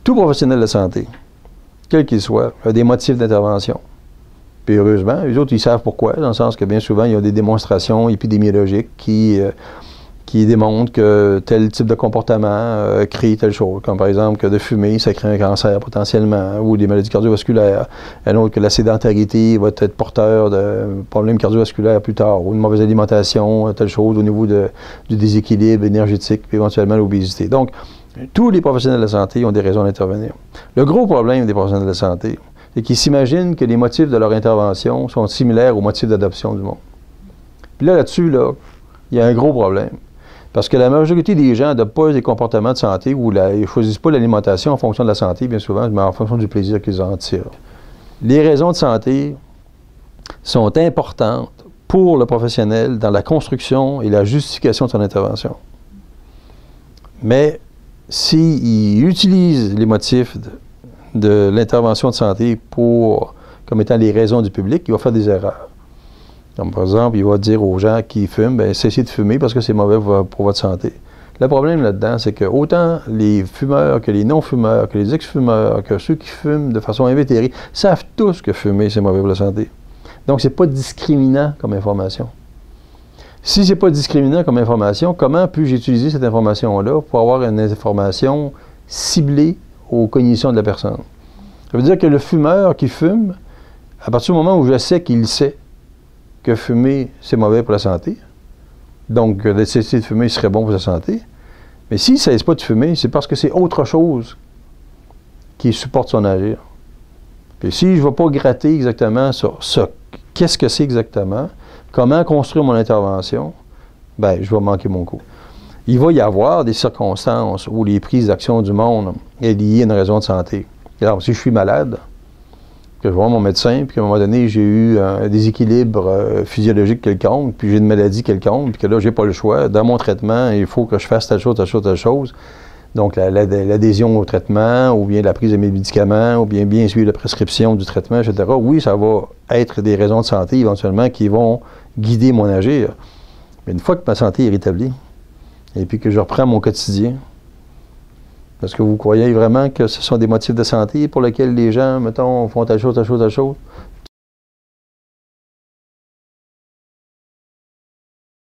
Tout professionnel de santé, quel qu'il soit, a des motifs d'intervention. Puis heureusement, les autres, ils savent pourquoi, dans le sens que bien souvent, il y a des démonstrations épidémiologiques qui démontrent que tel type de comportement crée telle chose, comme par exemple que de fumer, ça crée un cancer potentiellement, ou des maladies cardiovasculaires, un autre que la sédentarité va être porteur de problèmes cardiovasculaires plus tard, ou une mauvaise alimentation, telle chose au niveau du déséquilibre énergétique, puis éventuellement l'obésité. Donc, tous les professionnels de la santé ont des raisons d'intervenir. Le gros problème des professionnels de la santé, c'est qu'ils s'imaginent que les motifs de leur intervention sont similaires aux motifs d'adoption du monde. Puis là-dessus, il y a un gros problème. Parce que la majorité des gens n'adoptent pas des comportements de santé ou ils ne choisissent pas l'alimentation en fonction de la santé, bien souvent, mais en fonction du plaisir qu'ils en tirent. Les raisons de santé sont importantes pour le professionnel dans la construction et la justification de son intervention. Mais s'il utilise les motifs de l'intervention de santé comme étant les raisons du public, il va faire des erreurs. Comme par exemple, il va dire aux gens qui fument, bien, cessez de fumer parce que c'est mauvais pour votre santé. Le problème là-dedans, c'est que autant les fumeurs que les non-fumeurs, que les ex-fumeurs, que ceux qui fument de façon invétérée, savent tous que fumer, c'est mauvais pour la santé. Donc, c'est pas discriminant comme information. Si c'est pas discriminant comme information, comment puis-je utiliser cette information-là pour avoir une information ciblée aux cognitions de la personne? Ça veut dire que le fumeur qui fume, à partir du moment où je sais qu'il sait que fumer, c'est mauvais pour la santé, donc de cesser de fumer serait bon pour sa santé, mais s'il ne cesse pas de fumer, c'est parce que c'est autre chose qui supporte son agir. Puis si je ne vais pas gratter exactement sur qu'est-ce que c'est exactement, comment construire mon intervention, bien, je vais manquer mon coup. Il va y avoir des circonstances où les prises d'action du monde sont liées à une raison de santé. Alors, si je suis malade, que je vois mon médecin, puis qu'à un moment donné, j'ai eu un déséquilibre physiologique quelconque, puis j'ai une maladie quelconque, puis que là, j'ai pas le choix. Dans mon traitement, il faut que je fasse telle chose, telle chose, telle chose. Donc, l'adhésion au traitement, ou bien la prise de mes médicaments, ou bien suivre la prescription du traitement, etc. Oui, ça va être des raisons de santé, éventuellement, qui vont guider mon agir. Mais une fois que ma santé est rétablie, et puis que je reprends mon quotidien, est-ce que vous croyez vraiment que ce sont des motifs de santé pour lesquels les gens, mettons, font telle chose, telle chose, telle chose?